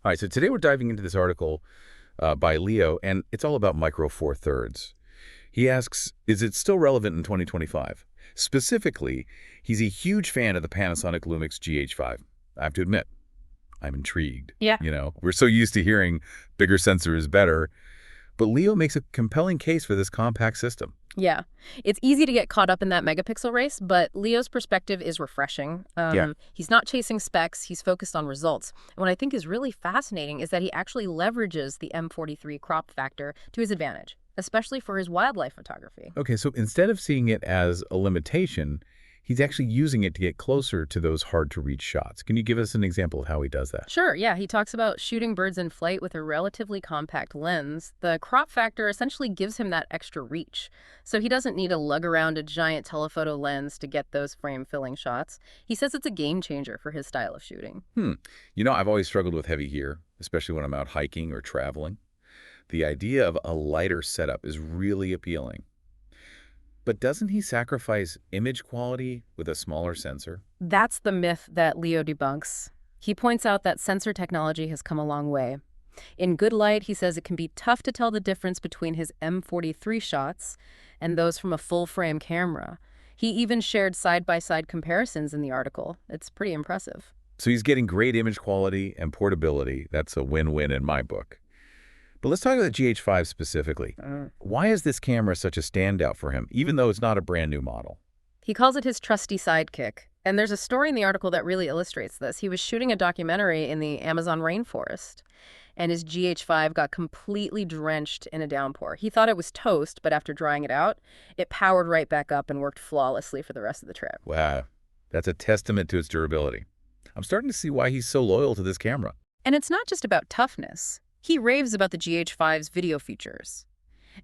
All right, so today we're diving into this article by Leo, and it's all about Micro Four Thirds. He asks, is it still relevant in 2025? Specifically, he's a huge fan of the Panasonic Lumix GH5. I have to admit, I'm intrigued. Yeah. We're so used to hearing bigger sensor is better, but Leo makes a compelling case for this compact system. Yeah. It's easy to get caught up in that megapixel race, but Leo's perspective is refreshing. Yeah. He's not chasing specs, he's focused on results. And what I think is really fascinating is that he actually leverages the M43 crop factor to his advantage, especially for his wildlife photography. Okay, so instead of seeing it as a limitation, he's actually using it to get closer to those hard-to-reach shots. Can you give us an example of how he does that? Sure, yeah, he talks about shooting birds in flight with a relatively compact lens. The crop factor essentially gives him that extra reach. So he doesn't need to lug around a giant telephoto lens to get those frame-filling shots. He says it's a game changer for his style of shooting. I've always struggled with heavy gear, especially when I'm out hiking or traveling. The idea of a lighter setup is really appealing. But doesn't he sacrifice image quality with a smaller sensor? That's the myth that Leo debunks. He points out that sensor technology has come a long way. In good light, he says it can be tough to tell the difference between his M43 shots and those from a full-frame camera. He even shared side-by-side comparisons in the article. It's pretty impressive. So he's getting great image quality and portability. That's a win-win in my book. But let's talk about the GH5 specifically. Why is this camera such a standout for him, even though it's not a brand new model? He calls it his trusty sidekick. And there's a story in the article that really illustrates this. He was shooting a documentary in the Amazon rainforest, and his GH5 got completely drenched in a downpour. He thought it was toast, but after drying it out, it powered right back up and worked flawlessly for the rest of the trip. Wow, that's a testament to its durability. I'm starting to see why he's so loyal to this camera. And it's not just about toughness. He raves about the GH5's video features,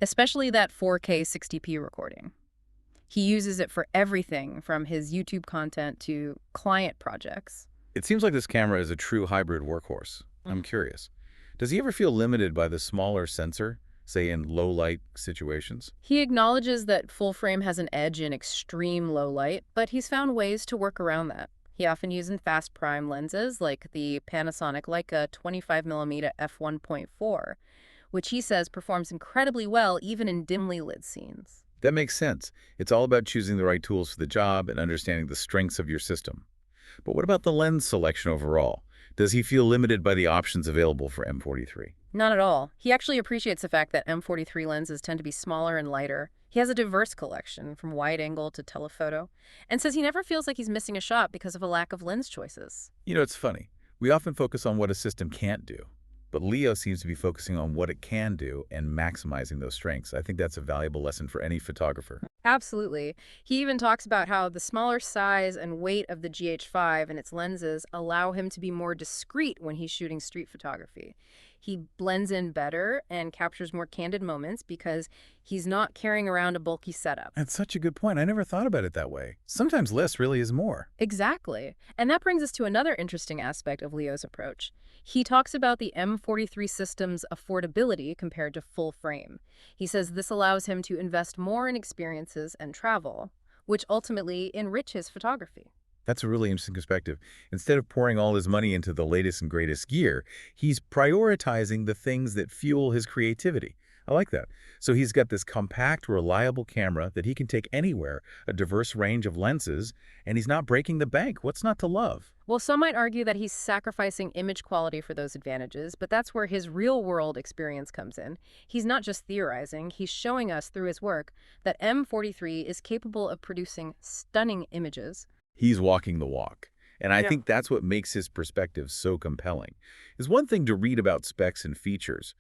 especially that 4K 60p recording. He uses it for everything from his YouTube content to client projects. It seems like this camera is a true hybrid workhorse. I'm curious. Does he ever feel limited by the smaller sensor, say in low-light situations? He acknowledges that full frame has an edge in extreme low light, but he's found ways to work around that. He often uses fast prime lenses like the Panasonic Leica 25mm f1.4, which he says performs incredibly well even in dimly lit scenes. That makes sense. It's all about choosing the right tools for the job and understanding the strengths of your system. But what about the lens selection overall? Does he feel limited by the options available for M43? Not at all. He actually appreciates the fact that M43 lenses tend to be smaller and lighter. He has a diverse collection, from wide angle to telephoto, and says he never feels like he's missing a shot because of a lack of lens choices. It's funny. We often focus on what a system can't do, but Leo seems to be focusing on what it can do and maximizing those strengths. I think that's a valuable lesson for any photographer. Absolutely. He even talks about how the smaller size and weight of the GH5 and its lenses allow him to be more discreet when he's shooting street photography. He blends in better and captures more candid moments because he's not carrying around a bulky setup. That's such a good point. I never thought about it that way. Sometimes less really is more. Exactly. And that brings us to another interesting aspect of Leo's approach. He talks about the M43 system's affordability compared to full frame. He says this allows him to invest more in experiences and travel, which ultimately enrich his photography. That's a really interesting perspective. Instead of pouring all his money into the latest and greatest gear, he's prioritizing the things that fuel his creativity. I like that. So he's got this compact, reliable camera that he can take anywhere, a diverse range of lenses, and he's not breaking the bank. What's not to love? Well, some might argue that he's sacrificing image quality for those advantages, but that's where his real-world experience comes in. He's not just theorizing, he's showing us through his work that M43 is capable of producing stunning images. He's walking the walk. And I think that's what makes his perspective so compelling. It's one thing to read about specs and features,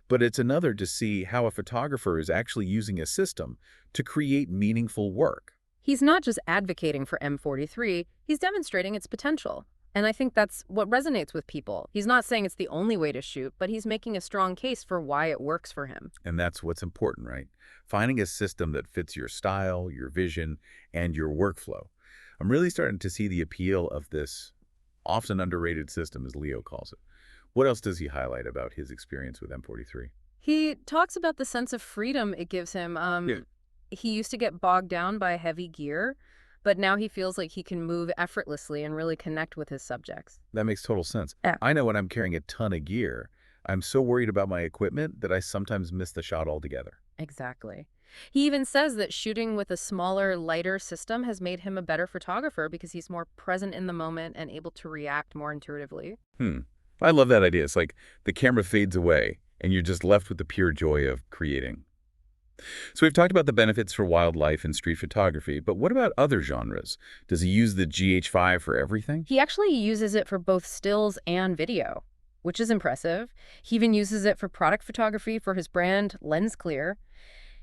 but it's another to see how a photographer is actually using a system to create meaningful work. He's not just advocating for M43, he's demonstrating its potential. And I think that's what resonates with people. He's not saying it's the only way to shoot, but he's making a strong case for why it works for him. And that's what's important, right? Finding a system that fits your style, your vision, and your workflow. I'm really starting to see the appeal of this often underrated system, as Leo calls it. What else does he highlight about his experience with M43? He talks about the sense of freedom it gives him. He used to get bogged down by heavy gear, but now he feels like he can move effortlessly and really connect with his subjects. That makes total sense. Yeah. I know when I'm carrying a ton of gear, I'm so worried about my equipment that I sometimes miss the shot altogether. Exactly. He even says that shooting with a smaller, lighter system has made him a better photographer because he's more present in the moment and able to react more intuitively. Hmm. I love that idea. It's like the camera fades away and you're just left with the pure joy of creating. So we've talked about the benefits for wildlife and street photography, but what about other genres? Does he use the GH5 for everything? He actually uses it for both stills and video, which is impressive. He even uses it for product photography for his brand, LensClear.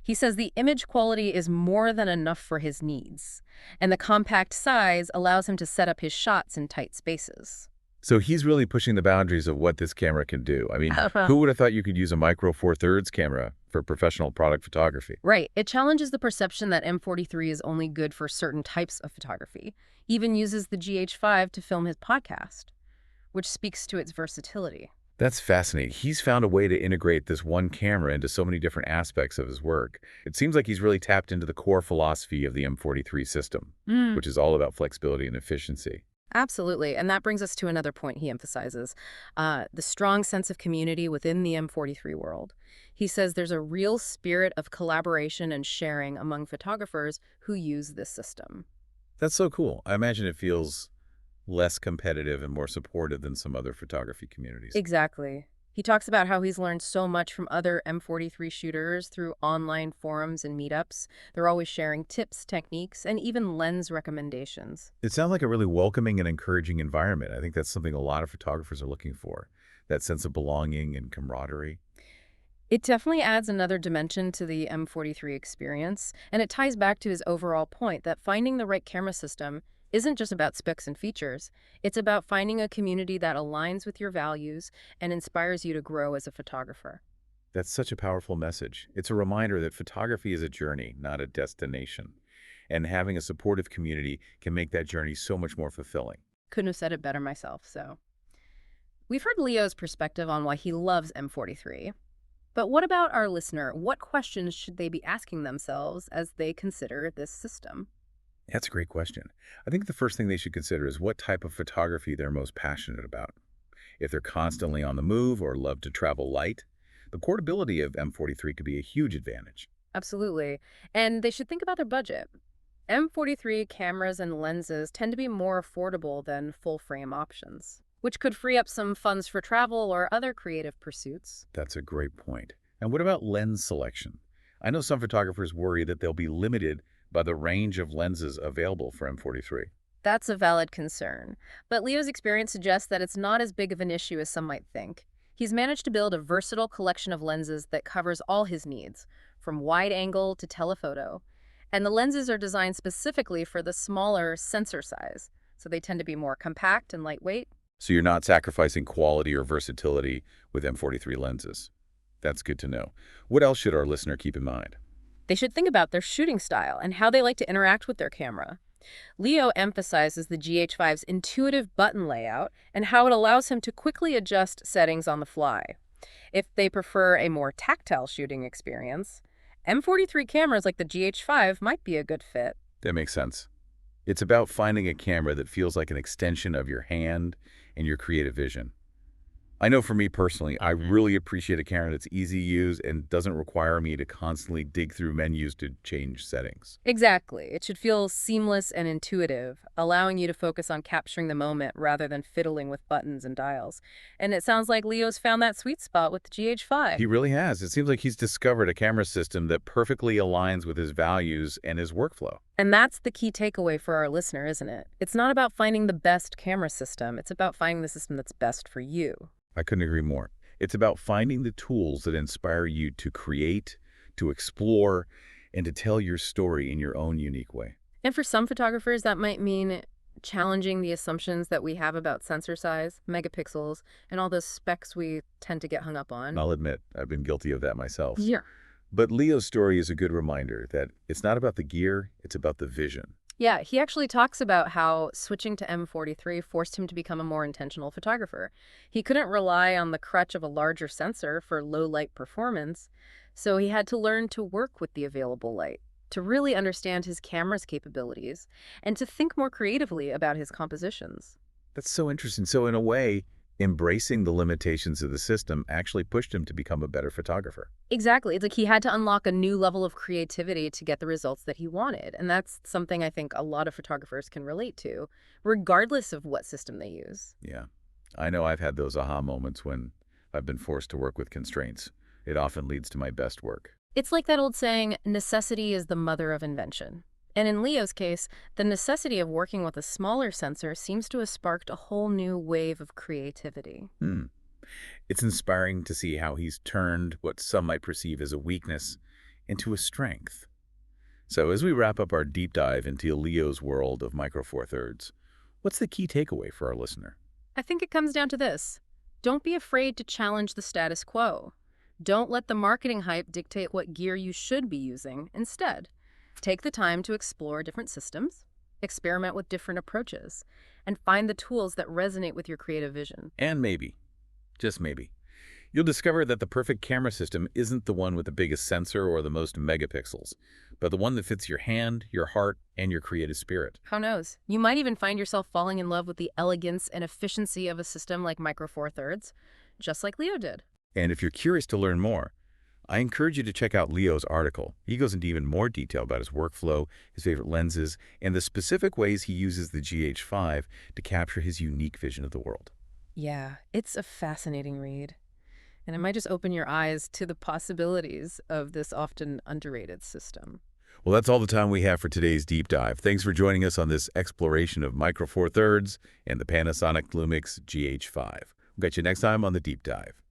He says the image quality is more than enough for his needs, and the compact size allows him to set up his shots in tight spaces. So he's really pushing the boundaries of what this camera can do. I mean, who would have thought you could use a micro four thirds camera for professional product photography? Right. It challenges the perception that M43 is only good for certain types of photography. He even uses the GH5 to film his podcast, which speaks to its versatility. That's fascinating. He's found a way to integrate this one camera into so many different aspects of his work. It seems like he's really tapped into the core philosophy of the M43 system, which is all about flexibility and efficiency. Absolutely. And that brings us to another point he emphasizes, the strong sense of community within the M43 world. He says there's a real spirit of collaboration and sharing among photographers who use this system. That's so cool. I imagine it feels less competitive and more supportive than some other photography communities. Exactly. He talks about how he's learned so much from other M43 shooters through online forums and meetups. They're always sharing tips, techniques, and even lens recommendations. It sounds like a really welcoming and encouraging environment. I think that's something a lot of photographers are looking for, that sense of belonging and camaraderie. It definitely adds another dimension to the M43 experience, and it ties back to his overall point that finding the right camera system isn't just about specs and features. It's about finding a community that aligns with your values and inspires you to grow as a photographer. That's such a powerful message. It's a reminder that photography is a journey, not a destination. And having a supportive community can make that journey so much more fulfilling. Couldn't have said it better myself, so. We've heard Leo's perspective on why he loves M43. But what about our listener? What questions should they be asking themselves as they consider this system? That's a great question. I think the first thing they should consider is what type of photography they're most passionate about. If they're constantly on the move or love to travel light, the portability of M43 could be a huge advantage. Absolutely. And they should think about their budget. M43 cameras and lenses tend to be more affordable than full-frame options, which could free up some funds for travel or other creative pursuits. That's a great point. And what about lens selection? I know some photographers worry that they'll be limited by the range of lenses available for M43. That's a valid concern. But Leo's experience suggests that it's not as big of an issue as some might think. He's managed to build a versatile collection of lenses that covers all his needs, from wide angle to telephoto. And the lenses are designed specifically for the smaller sensor size, so they tend to be more compact and lightweight. So you're not sacrificing quality or versatility with M43 lenses. That's good to know. What else should our listener keep in mind? They should think about their shooting style and how they like to interact with their camera. Leo emphasizes the GH5's intuitive button layout and how it allows him to quickly adjust settings on the fly. If they prefer a more tactile shooting experience, M43 cameras like the GH5 might be a good fit. That makes sense. It's about finding a camera that feels like an extension of your hand and your creative vision. I know for me personally, I really appreciate a camera that's easy to use and doesn't require me to constantly dig through menus to change settings. Exactly. It should feel seamless and intuitive, allowing you to focus on capturing the moment rather than fiddling with buttons and dials. And it sounds like Leo's found that sweet spot with the GH5. He really has. It seems like he's discovered a camera system that perfectly aligns with his values and his workflow. And that's the key takeaway for our listener, isn't it? It's not about finding the best camera system. It's about finding the system that's best for you. I couldn't agree more. It's about finding the tools that inspire you to create, to explore, and to tell your story in your own unique way. And for some photographers, that might mean challenging the assumptions that we have about sensor size, megapixels, and all the specs we tend to get hung up on. I'll admit, I've been guilty of that myself. Yeah. But Leo's story is a good reminder that it's not about the gear, it's about the vision. Yeah, he actually talks about how switching to M43 forced him to become a more intentional photographer. He couldn't rely on the crutch of a larger sensor for low light performance, so he had to learn to work with the available light, to really understand his camera's capabilities and to think more creatively about his compositions. That's so interesting. So in a way, embracing the limitations of the system actually pushed him to become a better photographer. Exactly. It's like he had to unlock a new level of creativity to get the results that he wanted. And that's something I think a lot of photographers can relate to, regardless of what system they use. Yeah. I know I've had those aha moments when I've been forced to work with constraints. It often leads to my best work. It's like that old saying, necessity is the mother of invention. And in Leo's case, the necessity of working with a smaller sensor seems to have sparked a whole new wave of creativity. Hmm. It's inspiring to see how he's turned what some might perceive as a weakness into a strength. So as we wrap up our deep dive into Leo's world of Micro Four Thirds, what's the key takeaway for our listener? I think it comes down to this. Don't be afraid to challenge the status quo. Don't let the marketing hype dictate what gear you should be using. Instead, take the time to explore different systems, experiment with different approaches, and find the tools that resonate with your creative vision. And maybe, just maybe, you'll discover that the perfect camera system isn't the one with the biggest sensor or the most megapixels, but the one that fits your hand, your heart, and your creative spirit. Who knows? You might even find yourself falling in love with the elegance and efficiency of a system like Micro Four Thirds, just like Leo did. And if you're curious to learn more, I encourage you to check out Leo's article. He goes into even more detail about his workflow, his favorite lenses, and the specific ways he uses the GH5 to capture his unique vision of the world. Yeah, it's a fascinating read. And it might just open your eyes to the possibilities of this often underrated system. Well, that's all the time we have for today's deep dive. Thanks for joining us on this exploration of Micro Four Thirds and the Panasonic Lumix GH5. We'll catch you next time on the deep dive.